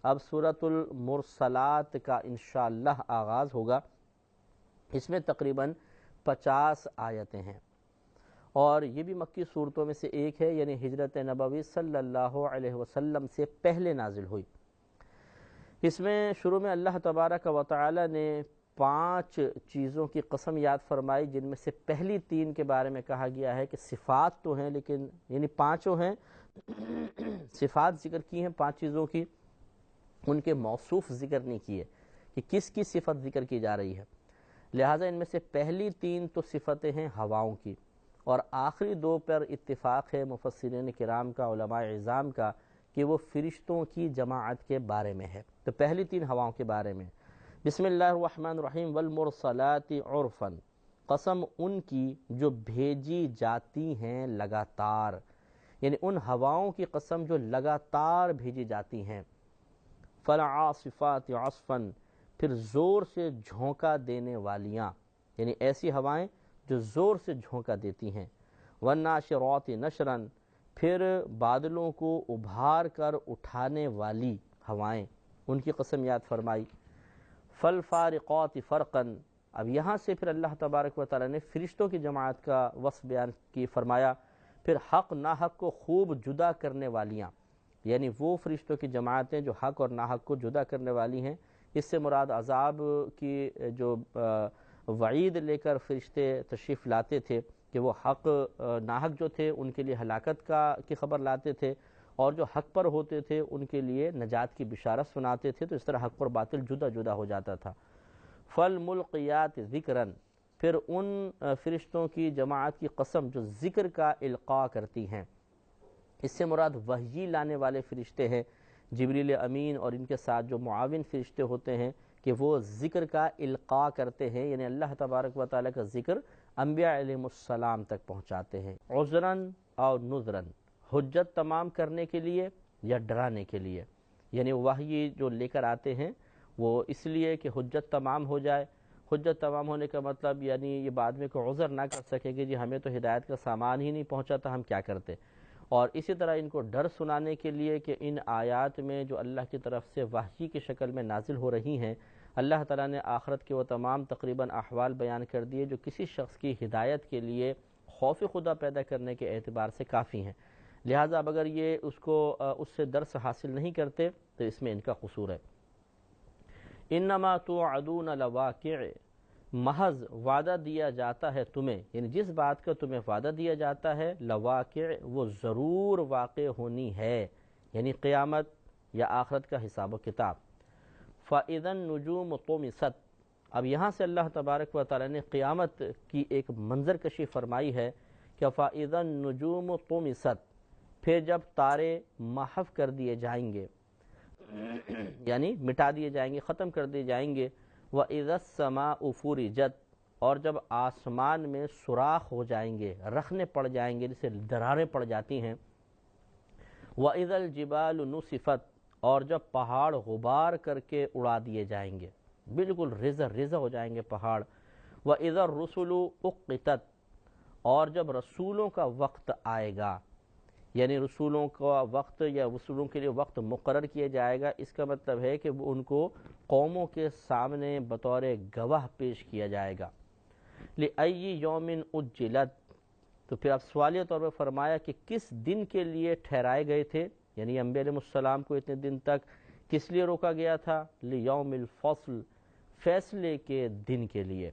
اب سورۃ المرسلات کا انشاءاللہ آغاز ہوگا۔ اس میں تقریباً 50 آیتیں ہیں، اور یہ بھی مکی صورتوں میں سے ایک ہے، یعنی ہجرت نبوی صلی اللہ علیہ وسلم سے پہلے نازل ہوئی۔ اس میں شروع میں اللہ تبارک و تعالی نے 5 چیزوں کی قسم یاد فرمائی، جن میں سے پہلی 3 کے بارے میں کہا گیا ہے کہ صفات تو ہیں، لیکن یعنی 5 ہیں صفات ذکر کی ہیں 5 چیزوں کی، ان کے موصوف ذکر نہیں کیے کہ کس کی صفت ذکر کی جا رہی ہے۔ لہٰذا ان میں سے پہلی 3 تو صفتیں ہیں ہواؤں کی، اور آخری 2 پر اتفاق ہے مفسرین کرام کا، علماء عظام کا، کہ وہ فرشتوں کی جماعت کے بارے میں ہے۔ تو پہلی 3 ہواؤں کے بارے میں، بسم اللہ الرحمن الرحیم، والمرسلات عرفا، قسم ان کی جو بھیجی جاتی ہیں لگاتار، یعنی ان ہواؤں کی قسم جو لگاتار بھیجی جاتی ہیں۔ فالعاصفات عصفا، پھر زور سے جھونکا دینے والیاں، یعنی ایسی ہوائیں جو زور سے جھونکا دیتی ہیں۔ والناشرات نشرا، پھر بادلوں کو ابھار کر اٹھانے والی ہوائیں، ان کی قسم یاد فرمائی۔ فالفارقات فرقا، اب یہاں سے پھر اللہ تبارک و تعالی نے فرشتوں کی جماعت کا وصف بیان کی فرمایا، پھر حق ناحق کو خوب جدا کرنے والیاں، یعنی وہ فرشتوں کی جماعتیں جو حق اور ناحق کو جدا کرنے والی ہیں۔ اس سے مراد عذاب کی جو وعید لے کر فرشتے تشریف لاتے تھے کہ وہ حق ناحق جو تھے ان کے لیے ہلاکت کی خبر لاتے تھے، اور جو حق پر ہوتے تھے ان کے لیے نجات کی بشارت سناتے تھے، تو اس طرح حق اور باطل جدا جدا ہو جاتا تھا۔ فالملقیات ذکرا، پھر ان فرشتوں کی جماعت کی قسم جو ذکر کا القاء کرتی ہیں۔ اس سے مراد وحی لانے والے فرشتے ہیں، جبریل امین اور ان کے ساتھ جو معاون فرشتے ہوتے ہیں، کہ وہ ذکر کا القاء کرتے ہیں، یعنی اللہ تبارک و تعالی کا ذکر انبیاء علیہ السلام تک پہنچاتے ہیں۔ عذراً اور نذراً، حجت تمام کرنے کے لیے یا ڈرانے کے لیے، یعنی وحی جو لے کر آتے ہیں وہ اس لیے کہ حجت تمام ہو جائے۔ حجت تمام ہونے کا مطلب یعنی یہ بعد میں کوئی عذر نہ کر سکے کہ جی ہمیں تو ہدایت کا سامان ہی نہیں پہنچا تھا، ہم کیا کرتے۔ اور اسی طرح ان کو ڈر سنانے کے لیے کہ ان آیات میں جو اللہ کی طرف سے وحی کی شکل میں نازل ہو رہی ہیں، اللہ تعالیٰ نے آخرت کے وہ تمام تقریباً احوال بیان کر دیے جو کسی شخص کی ہدایت کے لیے خوف خدا پیدا کرنے کے اعتبار سے کافی ہیں۔ لہٰذا اب اگر یہ اس سے درس حاصل نہیں کرتے تو اس میں ان کا قصور ہے۔ انما توعدون لواقع، محض وعدہ دیا جاتا ہے تمہیں، یعنی جس بات کا تمہیں وعدہ دیا جاتا ہے، لواقع، وہ ضرور واقع ہونی ہے، یعنی قیامت یا آخرت کا حساب و کتاب۔ فَإِذَا النُّجُومُ طُمِسَتْ، اب یہاں سے اللہ تبارک و تعالی نے قیامت کی ایک منظر کشی فرمائی ہے کہ فَإِذَا النُّجُومُ طُمِسَتْ، پھر جب تارے محو کر دیے جائیں گے، یعنی مٹا دیے جائیں گے، ختم کر دیے جائیں گے۔ وَإِذَا السَّمَاءُ فُرِجَتْ، اور جب آسمان میں سوراخ ہو جائیں گے، رخنے پڑ جائیں گے، جسے دراریں پڑ جاتی ہیں۔ وَإِذَا الْجِبَالُ نُصِفَتْ، اور جب پہاڑ غبار کر کے اڑا دیے جائیں گے، بالکل رزہ رزہ ہو جائیں گے پہاڑ۔ وَإِذَا الرُّسُلُ أُقِّتَتْ، اور جب رسولوں کا وقت آئے گا، یعنی رسولوں کا وقت یا رسولوں کے لیے وقت مقرر کیا جائے گا، اس کا مطلب ہے کہ ان کو قوموں کے سامنے بطور گواہ پیش کیا جائے گا۔ لِأَيِّ يَوْمٍ أُجِّلَتْ، تو پھر اب سوالیہ طور پر فرمایا کہ کس دن کے لیے ٹھہرائے گئے تھے، یعنی انبیاء علیہ السلام کو اتنے دن تک کس لیے روکا گیا تھا؟ لِيَوْمِ الْفَصْلِ، فیصلے کے دن کے لیے،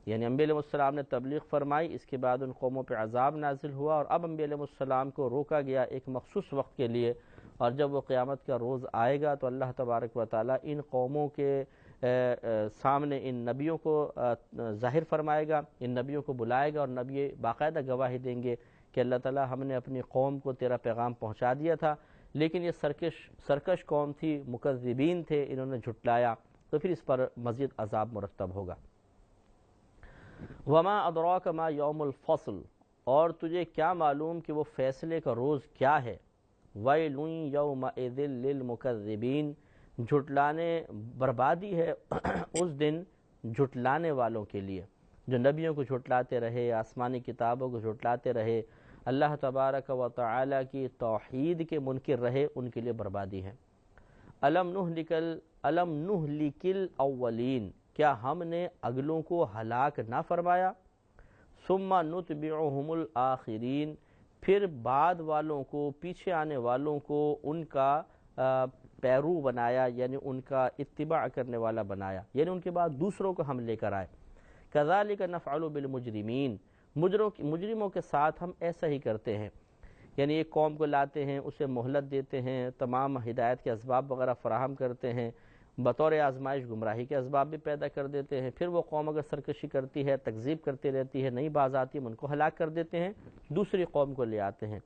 یعنی انبیاء علیہ السلام نے تبلیغ فرمائی، اس کے بعد ان قوموں پہ عذاب نازل ہوا، اور اب انبیاء علیہ السلام کو روکا گیا ایک مخصوص وقت کے لیے، اور جب وہ قیامت کا روز آئے گا تو اللہ تبارک و تعالی ان قوموں کے سامنے ان نبیوں کو ظاہر فرمائے گا، ان نبیوں کو بلائے گا، اور نبی باقاعدہ گواہی دیں گے کہ اللہ تعالی ہم نے اپنی قوم کو تیرا پیغام پہنچا دیا تھا، لیکن یہ سرکش قوم تھی، مکذبین تھے، انہوں نے جھٹلایا، تو پھر اس پر مزید عذاب مرتب ہوگا۔ وما ادراک ما یوم الفصل، اور تجھے کیا معلوم کہ وہ فیصلے کا روز کیا ہے۔ ویل یومئذ للمکذبین، جھٹلانے بربادی ہے اس دن جھٹلانے والوں کے لیے، جو نبیوں کو جھٹلاتے رہے، آسمانی کتابوں کو جھٹلاتے رہے، اللہ تبارک و تعالی کی توحید کے منکر رہے، ان کے لیے بربادی ہے۔ الم نہلکل اولین، کیا ہم نے اگلوں کو ہلاک نہ فرمایا؟ ثم نتبعہم الآخرین، پھر بعد والوں کو، پیچھے آنے والوں کو ان کا پیرو بنایا، یعنی ان کا اتباع کرنے والا بنایا، یعنی ان کے بعد دوسروں کو ہم لے کر آئے۔ کذالک نفعل بالمجرمین، مجرموں کے ساتھ ہم ایسا ہی کرتے ہیں، یعنی ایک قوم کو لاتے ہیں، اسے مہلت دیتے ہیں، تمام ہدایت کے اسباب وغیرہ فراہم کرتے ہیں، بطور آزمائش گمراہی کے اسباب بھی پیدا کر دیتے ہیں، پھر وہ قوم اگر سرکشی کرتی ہے، تکذیب کرتی رہتی ہے، نہیں باز آتی، ہم ان کو ہلاک کر دیتے ہیں، دوسری قوم کو لے آتے ہیں۔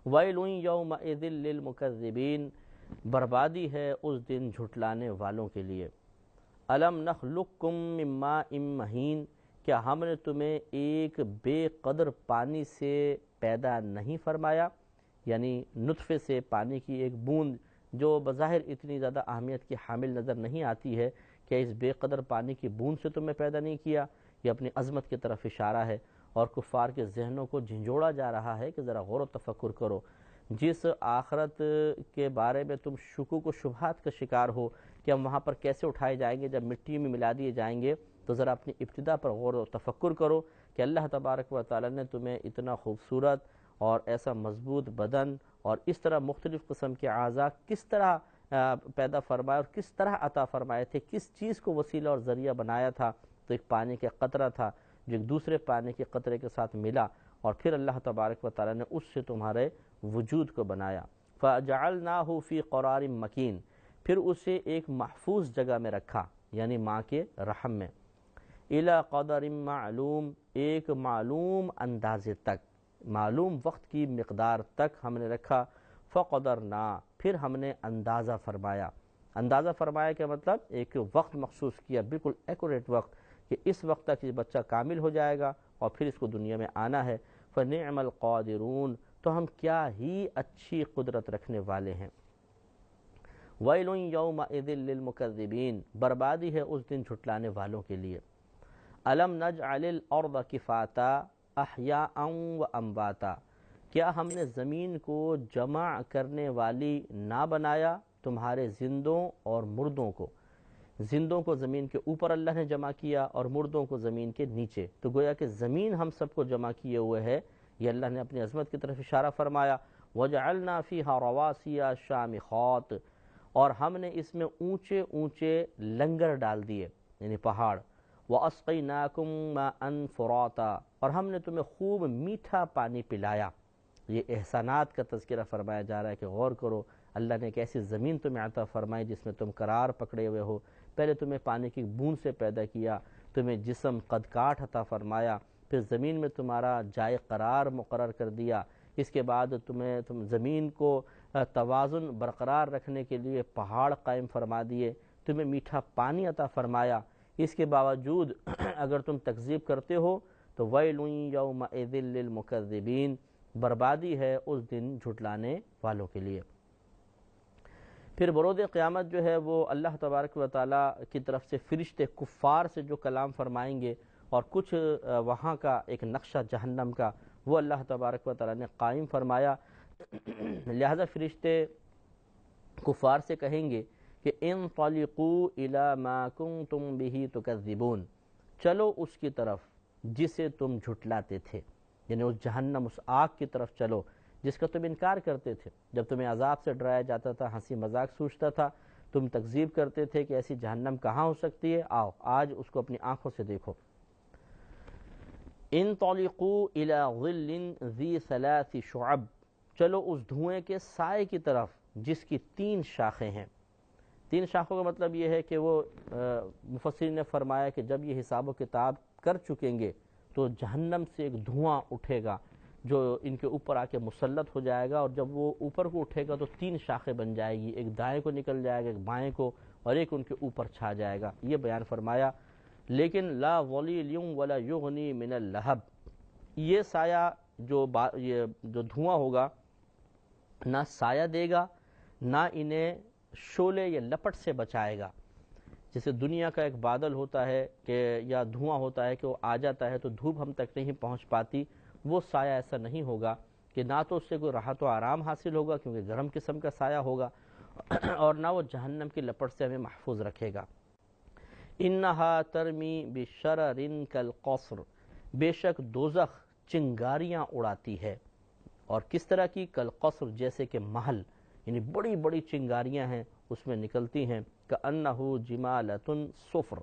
ویل یومئذ للمکذبین، بربادی ہے اس دن جھٹلانے والوں کے لیے۔ الم نخلقکم من ماء مہین، کیا ہم نے تمہیں ایک بے قدر پانی سے پیدا نہیں فرمایا، یعنی نطفے سے، پانی کی ایک بوند جو بظاہر اتنی زیادہ اہمیت کی حامل نظر نہیں آتی ہے، کہ اس بے قدر پانی کی بوند سے تمہیں پیدا نہیں کیا؟ یہ اپنی عظمت کی طرف اشارہ ہے، اور کفار کے ذہنوں کو جھنجھوڑا جا رہا ہے کہ ذرا غور و تفکر کرو۔ جس آخرت کے بارے میں تم شکوک و شبہات کا شکار ہو کہ ہم وہاں پر کیسے اٹھائے جائیں گے جب مٹی میں ملا دیے جائیں گے، تو ذرا اپنی ابتدا پر غور و تفکر کرو کہ اللہ تبارک و تعالی نے تمہیں اتنا خوبصورت اور ایسا مضبوط بدن اور اس طرح مختلف قسم کے اعضاء کس طرح پیدا فرمایا اور کس طرح عطا فرمائے تھے، کس چیز کو وسیلہ اور ذریعہ بنایا تھا؟ تو ایک پانی کا قطرہ تھا جو ایک دوسرے پانی کے قطرے کے ساتھ ملا، اور پھر اللہ تبارک و تعالی نے اس سے تمہارے وجود کو بنایا۔ فَجَعَلْنَاهُ فِي قَرَارٍ مَّكِينٍ، پھر اسے ایک محفوظ جگہ میں رکھا، یعنی ماں کے رحم میں۔ إِلَى قَدَرٍ معلوم، ایک معلوم اندازے تک، معلوم وقت کی مقدار تک ہم نے رکھا۔ فَقَدَرْنَا، پھر ہم نے اندازہ فرمایا۔ اندازہ فرمایا کہ مطلب ایک وقت مخصوص کیا، بالکل ایکوریٹ وقت، کہ اس وقت تک یہ بچہ کامل ہو جائے گا اور پھر اس کو دنیا میں آنا ہے۔ فَنِعْمَ الْقَادِرُونَ، تو ہم کیا ہی اچھی قدرت رکھنے والے ہیں۔ وَيْلٌ يَوْمَئِذٍ لِّلْمُكَذِّبِينَ، بربادی ہے اس دن جھٹلانے والوں کے لیے۔ أَلَمْ نَجْعَلِ الْأَرْضَ كِفَاتًا أَحْيَاءً وَأَمْوَاتًا، کیا ہم نے زمین کو جمع کرنے والی نہ بنایا تمہارے زندوں اور مردوں کو؟ زندوں کو زمین کے اوپر اللہ نے جمع کیا اور مردوں کو زمین کے نیچے، تو گویا کہ زمین ہم سب کو جمع کیے ہوئے ہے، یہ اللہ نے اپنی عظمت کی طرف اشارہ فرمایا۔ وَجَعَلْنَا فِيهَا رَوَاسِيَ شَامِخَاتٍ، اور ہم نے اس میں اونچے اونچے لنگر ڈال دیے، یعنی پہاڑ۔ وَأَسْقَيْنَاكُمْ مَاءً فُرَاتًا، اور ہم نے تمہیں خوب میٹھا پانی پلایا۔ یہ احسانات کا تذکرہ فرمایا جا رہا ہے کہ غور کرو، اللہ نے ایک ایسی زمین تمہیں عطا فرمائی جس میں تم قرار پکڑے ہوئے ہو، پہلے تمہیں پانی کی بوند سے پیدا کیا، تمہیں جسم قد کاٹ عطا فرمایا، پھر زمین میں تمہارا جائے قرار مقرر کر دیا، اس کے بعد تم زمین کو توازن برقرار رکھنے کے لیے پہاڑ قائم فرما دیے، تمہیں میٹھا پانی عطا فرمایا۔ اس کے باوجود اگر تم تکذیب کرتے ہو تو ویل یومئذ للمکذبین، بربادی ہے اس دن جھٹلانے والوں کے لیے۔ پھر برود قیامت جو ہے وہ اللہ تبارک و تعالیٰ کی طرف سے فرشتے کفار سے جو کلام فرمائیں گے، اور کچھ وہاں کا ایک نقشہ جہنم کا وہ اللہ تبارک و تعالیٰ نے قائم فرمایا، لہذا فرشتے کفار سے کہیں گے کہ انطلقوا الی ما کنتم بہ تکذبون، چلو اس کی طرف جسے تم جھٹلاتے تھے، یعنی اس جہنم، اس آگ کی طرف چلو جس کا تم انکار کرتے تھے۔ جب تمہیں عذاب سے ڈرایا جاتا تھا، ہنسی مذاق سوچتا تھا، تم تکذیب کرتے تھے کہ ایسی جہنم کہاں ہو سکتی ہے، آؤ آج اس کو اپنی آنکھوں سے دیکھو۔ انطلقوا الی ظل ذی ثلاث شعب، چلو اس دھوئیں کے سائے کی طرف جس کی 3 شاخیں ہیں۔ 3 شاخوں کا مطلب یہ ہے کہ وہ مفسرین نے فرمایا کہ جب یہ حساب و کتاب کر چکیں گے تو جہنم سے ایک دھواں اٹھے گا جو ان کے اوپر آ کے مسلط ہو جائے گا، اور جب وہ اوپر کو اٹھے گا تو 3 شاخیں بن جائے گی، ایک دائیں کو نکل جائے گا، ایک بائیں کو، اور ایک ان کے اوپر چھا جائے گا، یہ بیان فرمایا۔ لیکن لا ظلیل ولا یغنی من اللہب، یہ سایہ یہ جو دھواں ہوگا نہ سایہ دے گا، نہ انہیں شعلے یا لپٹ سے بچائے گا۔ جیسے دنیا کا ایک بادل ہوتا ہے کہ یا دھواں ہوتا ہے کہ وہ آ جاتا ہے تو دھوپ ہم تک نہیں پہنچ پاتی، وہ سایہ ایسا نہیں ہوگا کہ نہ تو اس سے کوئی راحت و آرام حاصل ہوگا کیونکہ گرم قسم کا سایہ ہوگا، اور نہ وہ جہنم کی لپٹ سے ہمیں محفوظ رکھے گا۔ انہا ترمی بشرر کالقصر، بے شک دوزخ چنگاریاں اڑاتی ہے، اور کس طرح کی؟ کالقصر، جیسے کہ محل، یعنی بڑی بڑی چنگاریاں ہیں اس میں نکلتی ہیں، کأنہ جمالۃ صفر،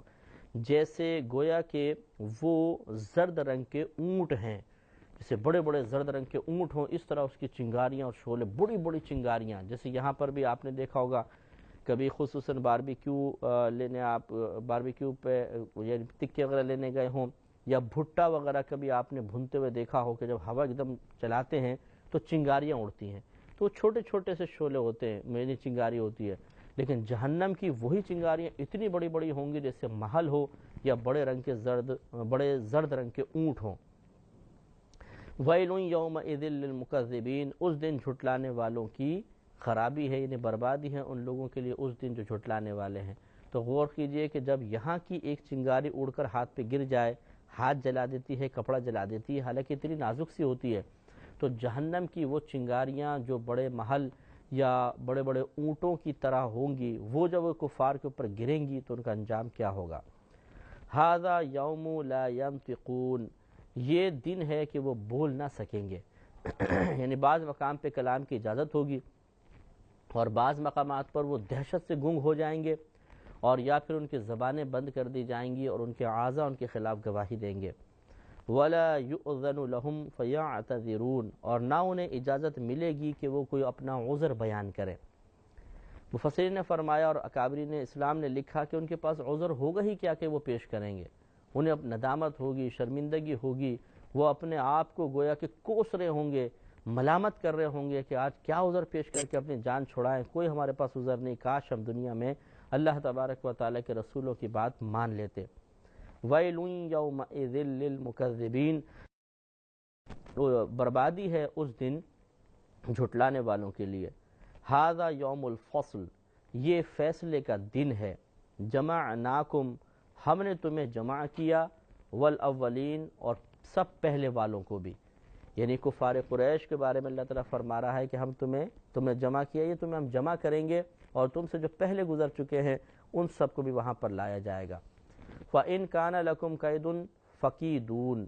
جیسے گویا کہ وہ زرد رنگ کے اونٹ ہیں، جیسے بڑے بڑے زرد رنگ کے اونٹ ہوں اس طرح اس کی چنگاریاں اور شعلے، بڑی بڑی چنگاریاں۔ جیسے یہاں پر بھی آپ نے دیکھا ہوگا کبھی خصوصاً باربیکیو لینے آپ باربیکیو پہ یعنی تکے وغیرہ لینے گئے ہوں، یا بھٹا وغیرہ کبھی آپ نے بھونتے ہوئے دیکھا ہو کہ جب ہوا ایک دم چلاتے ہیں تو چنگاریاں اڑتی ہیں، تو چھوٹے چھوٹے سے شعلے ہوتے ہیں، میری چنگاری ہوتی ہے، لیکن جہنم کی وہی چنگاریاں اتنی بڑی بڑی ہوں گی جیسے محل ہو یا بڑے زرد رنگ کے اونٹ ہوں۔ وَيْلٌ يَوْمَئِذٍ لِّلْمُكَذِّبِينَ، اس دن جھٹلانے والوں کی خرابی ہے، یعنی بربادی ہے ان لوگوں کے لیے اس دن جو جھٹلانے والے ہیں۔ تو غور کیجئے کہ جب یہاں کی ایک چنگاری اڑ کر ہاتھ پہ گر جائے، ہاتھ جلا دیتی ہے، کپڑا جلا دیتی ہے، حالانکہ اتنی نازک سی ہوتی ہے، تو جہنم کی وہ چنگاریاں جو بڑے محل یا بڑے بڑے اونٹوں کی طرح ہوں گی، وہ جب کفار کے اوپر گریں گی تو ان کا انجام کیا ہوگا۔ ھذا یوم لا ینطقون، یہ دن ہے کہ وہ بول نہ سکیں گے یعنی بعض مقام پہ کلام کی اجازت ہوگی اور بعض مقامات پر وہ دہشت سے گنگ ہو جائیں گے، اور یا پھر ان کی زبانیں بند کر دی جائیں گی اور ان کے اعضاء ان کے خلاف گواہی دیں گے۔ وَلَا يُؤْذَنُ لَهُمْ فَيَعْتَذِرُونَ، اور نہ انہیں اجازت ملے گی کہ وہ کوئی اپنا عذر بیان کریں۔ مفسرین نے فرمایا اور اکابرین اسلام نے لکھا کہ ان کے پاس عذر ہوگا ہی کیا کہ وہ پیش کریں گے، انہیں اب ندامت ہوگی، شرمندگی ہوگی، وہ اپنے آپ کو گویا کہ کوس رہے ہوں گے، ملامت کر رہے ہوں گے کہ آج کیا عذر پیش کر کے اپنی جان چھڑائیں، کوئی ہمارے پاس عذر نہیں، کاش ہم دنیا میں اللہ تبارک و تعالیٰ کے رسولوں کی بات مان لیتے۔ وَيْلٌ يَوْمَئِذٍ لِّلْمُكَذِّبِينَ، بربادی ہے اس دن جھٹلانے والوں کے لیے۔ ھذا یوم الفصل، یہ فیصلے کا دن ہے۔ جمعناکم، ہم نے تمہیں جمع کیا، والاولین، اور سب پہلے والوں کو بھی، یعنی کفار قریش کے بارے میں اللہ تعالیٰ فرما رہا ہے کہ ہم تمہیں جمع کیا، یہ تمہیں ہم جمع کریں گے، اور تم سے جو پہلے گزر چکے ہیں ان سب کو بھی وہاں پر لایا جائے گا۔ فَإِن كَانَ لَكُمْ كَيْدٌ فَكِيدُونِ،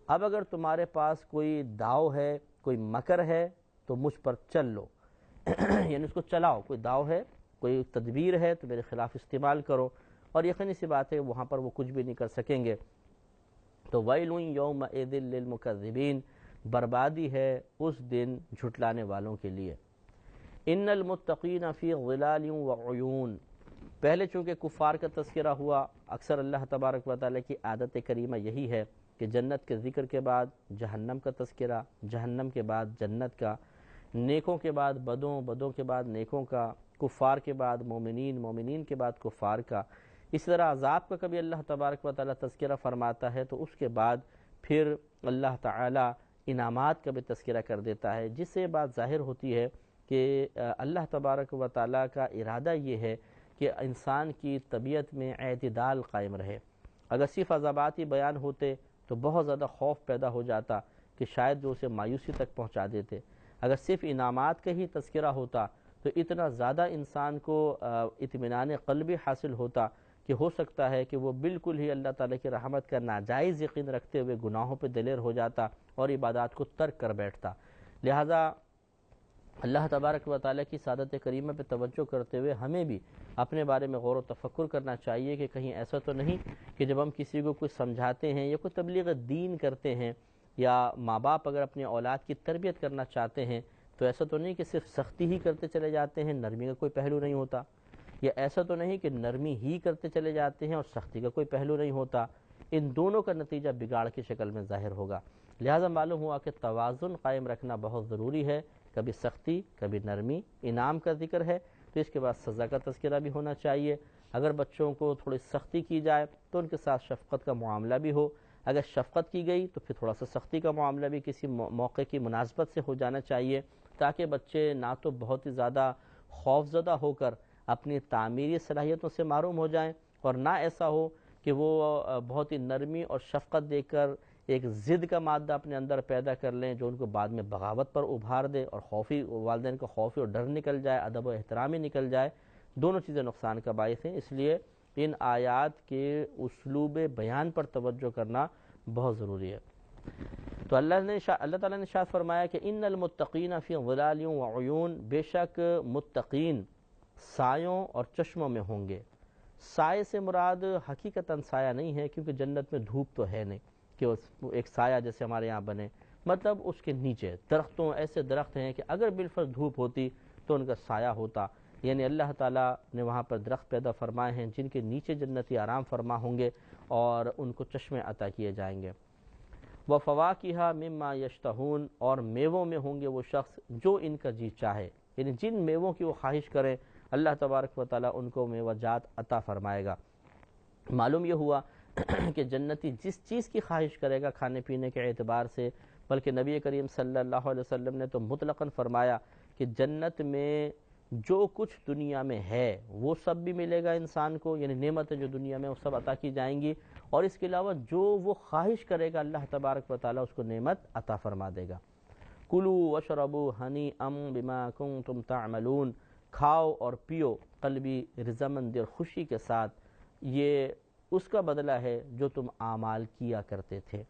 اب اگر تمہارے پاس کوئی داؤ ہے، کوئی مکر ہے تو مجھ پر چل لو یعنی اس کو چلاؤ، کوئی داؤ ہے، کوئی تدبیر ہے تو میرے خلاف استعمال کرو، اور یقینی سی بات ہے وہاں پر وہ کچھ بھی نہیں کر سکیں گے۔ تو وَيْلٌ يَوْمَئِذٍ لِّلْمُكَذِّبِينَ، بربادی ہے اس دن جھٹلانے والوں کے لیے۔ ان المتقین فی ظلال وعیون، پہلے چونکہ کفار کا تذکرہ ہوا، اکثر اللہ تبارک و تعالیٰ کی عادت کریمہ یہی ہے کہ جنت کے ذکر کے بعد جہنم کا تذکرہ، جہنم کے بعد جنت کا، نیکوں کے بعد بدوں، بدوں کے بعد نیکوں کا، کفار کے بعد مومنین، مومنین کے بعد کفار کا۔ اس طرح عذاب کا کبھی اللہ تبارک و تعالیٰ تذکرہ فرماتا ہے تو اس کے بعد پھر اللہ تعالیٰ انعامات کا بھی تذکرہ کر دیتا ہے، جس سے یہ بات ظاہر ہوتی ہے کہ اللہ تبارک و تعالیٰ کا ارادہ یہ ہے کہ انسان کی طبیعت میں اعتدال قائم رہے۔ اگر صرف عذابات ہی بیان ہوتے تو بہت زیادہ خوف پیدا ہو جاتا کہ شاید جو اسے مایوسی تک پہنچا دیتے، اگر صرف انعامات کا ہی تذکرہ ہوتا تو اتنا زیادہ انسان کو اطمینان قلبی حاصل ہوتا کہ ہو سکتا ہے کہ وہ بالکل ہی اللہ تعالیٰ کی رحمت کا ناجائز یقین رکھتے ہوئے گناہوں پہ دلیر ہو جاتا اور عبادات کو ترک کر بیٹھتا۔ لہذا اللہ تبارک و تعالیٰ کی سعادت کریمہ پہ توجہ کرتے ہوئے ہمیں بھی اپنے بارے میں غور و تفکر کرنا چاہیے کہ کہیں ایسا تو نہیں کہ جب ہم کسی کو کچھ سمجھاتے ہیں یا کوئی تبلیغ دین کرتے ہیں، یا ماں باپ اگر اپنے اولاد کی تربیت کرنا چاہتے ہیں تو ایسا تو نہیں کہ صرف سختی ہی کرتے چلے جاتے ہیں، نرمی کا کوئی پہلو نہیں ہوتا، یا ایسا تو نہیں کہ نرمی ہی کرتے چلے جاتے ہیں اور سختی کا کوئی پہلو نہیں ہوتا، ان دونوں کا نتیجہ بگاڑ کی شکل میں ظاہر ہوگا۔ لہذا معلوم ہوا کہ توازن قائم رکھنا بہت ضروری ہے، کبھی سختی کبھی نرمی، انعام کا ذکر ہے تو اس کے بعد سزا کا تذکرہ بھی ہونا چاہیے، اگر بچوں کو تھوڑی سختی کی جائے تو ان کے ساتھ شفقت کا معاملہ بھی ہو، اگر شفقت کی گئی تو پھر تھوڑا سا سختی کا معاملہ بھی کسی موقع کی مناسبت سے ہو جانا چاہیے، تاکہ بچے نہ تو بہت ہی زیادہ خوف زدہ ہو کر اپنی تعمیری صلاحیتوں سے معروم ہو جائیں، اور نہ ایسا ہو کہ وہ بہت ہی نرمی اور شفقت دے کر ایک ضد کا مادہ اپنے اندر پیدا کر لیں جو ان کو بعد میں بغاوت پر ابھار دے، اور والدین کا خوف اور ڈر نکل جائے، ادب و احترام ہی نکل جائے، دونوں چیزیں نقصان کا باعث ہیں۔ اس لیے ان آیات کے اسلوب بیان پر توجہ کرنا بہت ضروری ہے۔ تو اللہ تعالیٰ نے ارشاد فرمایا کہ ان المتقین فی ظلال وعیون، بے شک متقین سایوں اور چشموں میں ہوں گے۔ سائے سے مراد حقیقتاً سایہ نہیں ہے، کیونکہ جنت میں دھوپ تو ہے نہیں کہ ایک سایہ جیسے ہمارے یہاں بنے، مطلب اس کے نیچے درختوں، ایسے درخت ہیں کہ اگر بالفرض دھوپ ہوتی تو ان کا سایہ ہوتا، یعنی اللہ تعالیٰ نے وہاں پر درخت پیدا فرمائے ہیں جن کے نیچے جنتی آرام فرما ہوں گے اور ان کو چشمے عطا کیے جائیں گے۔ وَفَوَاكِهَ مِمَّا يَشْتَهُونَ، اور میووں میں ہوں گے وہ شخص جو ان کا جی چاہے، یعنی جن میووں کی وہ خواہش کریں اللہ تبارک و تعالیٰ ان کو میوہ جات عطا فرمائے گا۔ معلوم یہ ہوا کہ جنتی جس چیز کی خواہش کرے گا کھانے پینے کے اعتبار سے، بلکہ نبی کریم صلی اللہ علیہ وسلم نے تو مطلقاً فرمایا کہ جنت میں جو کچھ دنیا میں ہے وہ سب بھی ملے گا انسان کو، یعنی نعمتیں جو دنیا میں وہ سب عطا کی جائیں گی، اور اس کے علاوہ جو وہ خواہش کرے گا اللہ تبارک و تعالیٰ اس کو نعمت عطا فرما دے گا۔ کلوا واشربوا ہنیئا بما کنتم تعملون، کھاؤ اور پیو قلبی رضامندی اور خوشی کے ساتھ، یہ اس کا بدلہ ہے جو تم اعمال کیا کرتے تھے۔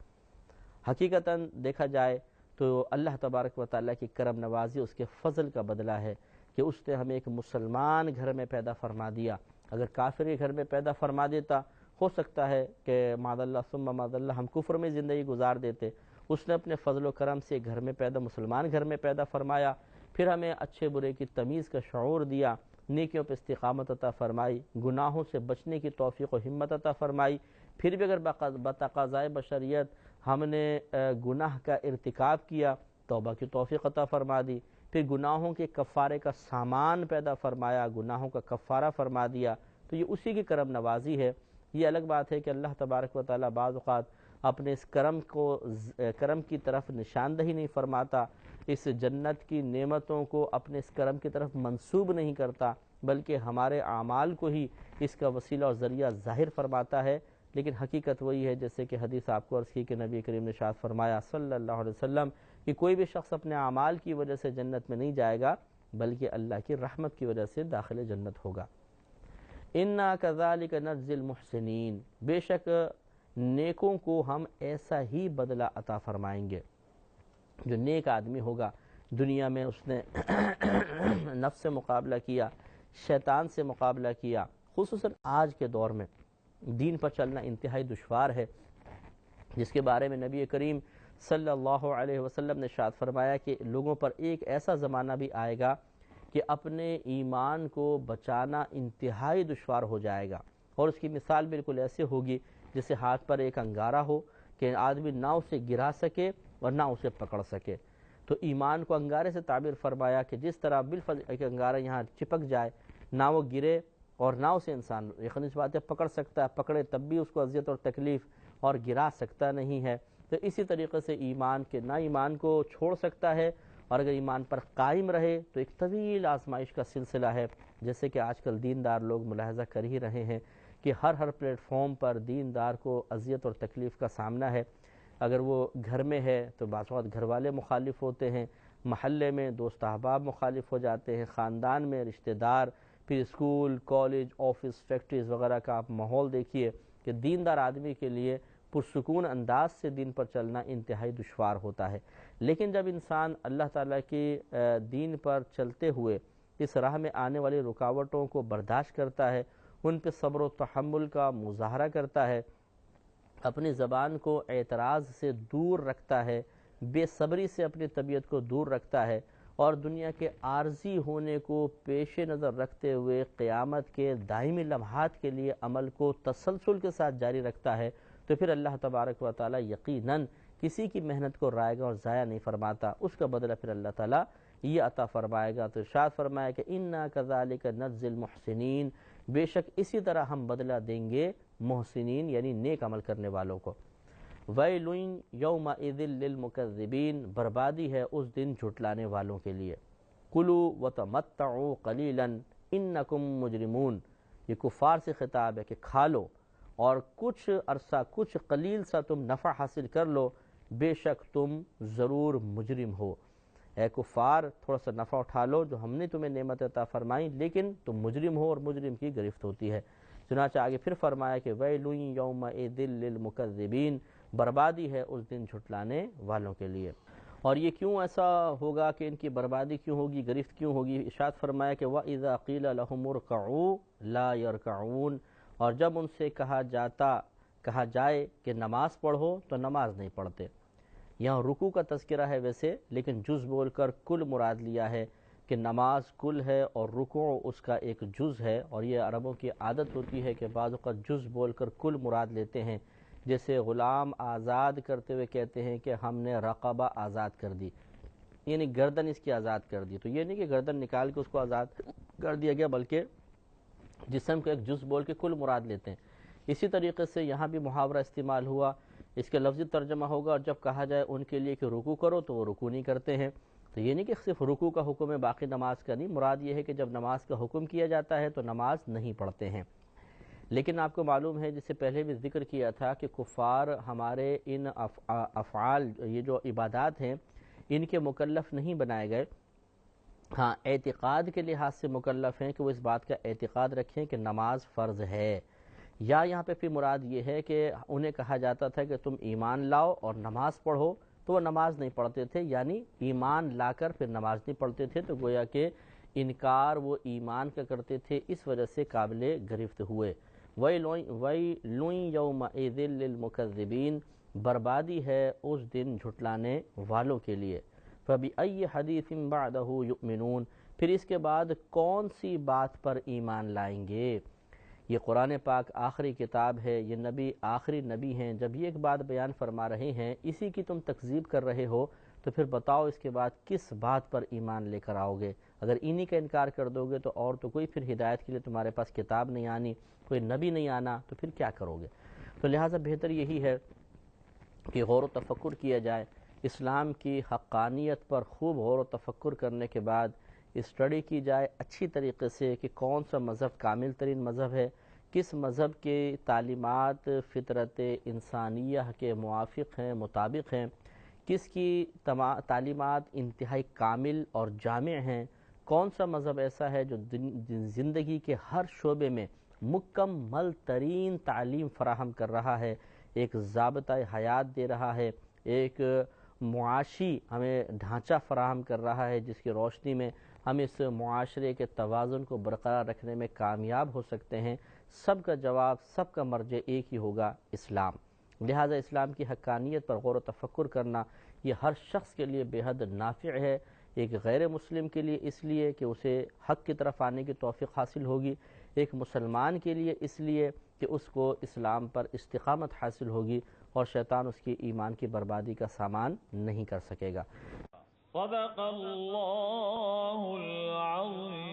حقیقتاً دیکھا جائے تو اللہ تبارک و تعالیٰ کی کرم نوازی اس کے فضل کا بدلہ ہے کہ اس نے ہمیں ایک مسلمان گھر میں پیدا فرما دیا۔ اگر کافر کے گھر میں پیدا فرما دیتا، ہو سکتا ہے کہ معاذ اللہ ثم معاذ اللہ ہم کفر میں زندگی گزار دیتے۔ اس نے اپنے فضل و کرم سے گھر میں مسلمان گھر میں پیدا فرمایا، پھر ہمیں اچھے برے کی تمیز کا شعور دیا، نیکیوں پہ استقامت عطا فرمائی، گناہوں سے بچنے کی توفیق و ہمت عطا فرمائی، پھر بھی اگر بتقاضائے بشریت ہم نے گناہ کا ارتکاب کیا، توبہ کی توفیق عطا فرما دی، پھر گناہوں کے کفارے کا سامان پیدا فرمایا، گناہوں کا کفارہ فرما دیا، تو یہ اسی کی کرم نوازی ہے۔ یہ الگ بات ہے کہ اللہ تبارک و تعالیٰ بعض اوقات اپنے اس کرم کی طرف نشاندہی نہیں فرماتا، اس جنت کی نعمتوں کو اپنے اس کرم کی طرف منسوب نہیں کرتا، بلکہ ہمارے اعمال کو ہی اس کا وسیلہ اور ذریعہ ظاہر فرماتا ہے۔ لیکن حقیقت وہی ہے جیسے کہ حدیث آپ کو عرض کی کہ نبی کریم نے ارشاد فرمایا صلی اللہ علیہ وسلم کہ کوئی بھی شخص اپنے اعمال کی وجہ سے جنت میں نہیں جائے گا، بلکہ اللہ کی رحمت کی وجہ سے داخل جنت ہوگا۔ اِنَّا كَذَلِكَ نَجْزِي الْمُحْسِنِينَ، بے شک نیکوں کو ہم ایسا ہی بدلہ عطا فرمائیں گے۔ جو نیک آدمی ہوگا، دنیا میں اس نے نفس سے مقابلہ کیا، شیطان سے مقابلہ کیا، خصوصاً آج کے دور میں دین پر چلنا انتہائی دشوار ہے، جس کے بارے میں نبی کریم صلی اللہ علیہ وسلم نے ارشاد فرمایا کہ لوگوں پر ایک ایسا زمانہ بھی آئے گا کہ اپنے ایمان کو بچانا انتہائی دشوار ہو جائے گا، اور اس کی مثال بالکل ایسے ہوگی جیسے ہاتھ پر ایک انگارہ ہو کہ آدمی نہ اسے گرا سکے اور نہ اسے پکڑ سکے۔ تو ایمان کو انگارے سے تعبیر فرمایا کہ جس طرح بالفعل ایک انگارہ یہاں چپک جائے، نہ وہ گرے اور نہ اسے انسان یقینی سی بات ہے پکڑ سکتا ہے، پکڑے تب بھی اس کو اذیت اور تکلیف، اور گرا سکتا نہیں ہے۔ تو اسی طریقے سے ایمان کے نہ ایمان کو چھوڑ سکتا ہے، اور اگر ایمان پر قائم رہے تو ایک طویل آزمائش کا سلسلہ ہے، جیسے کہ آج کل دیندار لوگ ملاحظہ کر ہی رہے ہیں کہ ہر پلیٹ فارم پر دیندار کو اذیت اور تکلیف کا سامنا ہے۔ اگر وہ گھر میں ہے تو بعض اوقات گھر والے مخالف ہوتے ہیں، محلے میں دوست احباب مخالف ہو جاتے ہیں، خاندان میں رشتہ دار، پھر اسکول، کالج، آفس، فیکٹریز وغیرہ کا آپ ماحول دیکھیے کہ دیندار آدمی کے لیے پرسکون انداز سے دین پر چلنا انتہائی دشوار ہوتا ہے۔ لیکن جب انسان اللہ تعالیٰ کی دین پر چلتے ہوئے اس راہ میں آنے والی رکاوٹوں کو برداشت کرتا ہے، ان پہ صبر و تحمل کا مظاہرہ کرتا ہے، اپنی زبان کو اعتراض سے دور رکھتا ہے، بے صبری سے اپنی طبیعت کو دور رکھتا ہے، اور دنیا کے عارضی ہونے کو پیش نظر رکھتے ہوئے قیامت کے دائمی لمحات کے لیے عمل کو تسلسل کے ساتھ جاری رکھتا ہے، تو پھر اللہ تبارک و تعالیٰ یقیناً کسی کی محنت کو رائے گا اور ضائع نہیں فرماتا، اس کا بدلہ پھر اللہ تعالیٰ یہ عطا فرمائے گا۔ تو ارشاد فرمایا کہ اِنَّا كَذَلِكَ نَجْزِي الْمُحْسِنِينَ، بے شک اسی طرح ہم بدلہ دیں گے محسنین یعنی نیک عمل کرنے والوں کو۔ وَيْلٌ يَوْمَئِذٍ لِّلْمُكَذِّبِينَ، بربادی ہے اس دن جھٹلانے والوں کے لیے۔ کُلُوا وَتَمَتَّعُوا قَلِيلًا إِنَّكُمْ مُجْرِمُونَ، یہ کفار سے خطاب ہے کہ کھا لو اور کچھ عرصہ کچھ قلیل سا تم نفع حاصل کر لو، بے شک تم ضرور مجرم ہو۔ اے کفار تھوڑا سا نفع اٹھا لو جو ہم نے تمہیں نعمت عطا فرمائی، لیکن تم مجرم ہو اور مجرم کی گرفت ہوتی ہے۔ چنانچہ آگے پھر فرمایا کہ ویل یومئذ للمکذبین، بربادی ہے اس دن جھٹلانے والوں کے لیے۔ اور یہ کیوں ایسا ہوگا کہ ان کی بربادی کیوں ہوگی، گرفت کیوں ہوگی؟ ارشاد فرمایا کہ وَإِذَا قِيلَ لَهُمُ ارْكَعُوا لَا يَرْكَعُونَ، اور جب ان سے کہا جائے کہ نماز پڑھو تو نماز نہیں پڑھتے۔ یہاں رکوع کا تذکرہ ہے ویسے، لیکن جز بول کر کل مراد لیا ہے کہ نماز کل ہے اور رکوع اس کا ایک جز ہے، اور یہ عربوں کی عادت ہوتی ہے کہ بعض اوقات جز بول کر کل مراد لیتے ہیں، جیسے غلام آزاد کرتے ہوئے کہتے ہیں کہ ہم نے رقبہ آزاد کر دی، یعنی گردن اس کی آزاد کر دی۔ تو یہ نہیں کہ گردن نکال کے اس کو آزاد کر دیا گیا، بلکہ جسم کو ایک جز بول کے کل مراد لیتے ہیں۔ اسی طریقے سے یہاں بھی محاورہ استعمال ہوا، اس کے لفظی ترجمہ ہوگا، اور جب کہا جائے ان کے لیے کہ رکوع کرو تو وہ رکوع نہیں کرتے ہیں۔ تو یہ نہیں کہ صرف رکوع کا حکم ہے، باقی نماز کا نہیں، مراد یہ ہے کہ جب نماز کا حکم کیا جاتا ہے تو نماز نہیں پڑھتے ہیں۔ لیکن آپ کو معلوم ہے، جس سے پہلے بھی ذکر کیا تھا، کہ کفار ہمارے ان افعال، یہ جو عبادات ہیں، ان کے مکلف نہیں بنائے گئے۔ ہاں اعتقاد کے لحاظ سے مکلف ہیں کہ وہ اس بات کا اعتقاد رکھیں کہ نماز فرض ہے، یا یہاں پہ پھر مراد یہ ہے کہ انہیں کہا جاتا تھا کہ تم ایمان لاؤ اور نماز پڑھو، تو وہ نماز نہیں پڑھتے تھے، یعنی ایمان لا کر پھر نماز نہیں پڑھتے تھے، تو گویا کہ انکار وہ ایمان کا کرتے تھے، اس وجہ سے قابل گرفت ہوئے۔ وَيْلٌ يَوْمَئِذٍ لِّلْمُكَذِّبِينَ، بربادی ہے اس دن جھٹلانے والوں کے لیے۔ فَبِأَيِّ حَدِيثٍ بَعْدَهُ يُؤْمِنُونَ، پھر اس کے بعد کون سی بات پر ایمان لائیں گے؟ یہ قرآن پاک آخری کتاب ہے، یہ نبی آخری نبی ہیں، جب یہ ایک بات بیان فرما رہے ہیں، اسی کی تم تکذیب کر رہے ہو، تو پھر بتاؤ اس کے بعد کس بات پر ایمان لے کر آؤ گے؟ اگر انہی کا انکار کر دو گے تو اور تو کوئی پھر ہدایت کے لیے تمہارے پاس کتاب نہیں آنی، کوئی نبی نہیں آنا، تو پھر کیا کرو گے؟ تو لہٰذا بہتر یہی ہے کہ غور و تفکر کیا جائے، اسلام کی حقانیت پر خوب غور و تفکر کرنے کے بعد اسٹڈی کی جائے اچھی طریقے سے کہ کون سا مذہب کامل ترین مذہب ہے، کس مذہب کے تعلیمات فطرت انسانیہ کے موافق ہیں، مطابق ہیں، کس کی تعلیمات انتہائی کامل اور جامع ہیں، کون سا مذہب ایسا ہے جو زندگی کے ہر شعبے میں مکمل ترین تعلیم فراہم کر رہا ہے، ایک ضابطہ حیات دے رہا ہے، ایک معاشی ہمیں ڈھانچہ فراہم کر رہا ہے، جس کی روشنی میں ہم اس معاشرے کے توازن کو برقرار رکھنے میں کامیاب ہو سکتے ہیں۔ سب کا جواب، سب کا مرجع ایک ہی ہوگا، اسلام۔ لہٰذا اسلام کی حقانیت پر غور و تفکر کرنا یہ ہر شخص کے لیے بے حد نافع ہے، ایک غیر مسلم کے لیے اس لیے کہ اسے حق کی طرف آنے کی توفیق حاصل ہوگی، ایک مسلمان کے لیے اس لیے کہ اس کو اسلام پر استقامت حاصل ہوگی، اور شیطان اس کی ایمان کی بربادی کا سامان نہیں کر سکے گا۔ صدق اللہ العظیم۔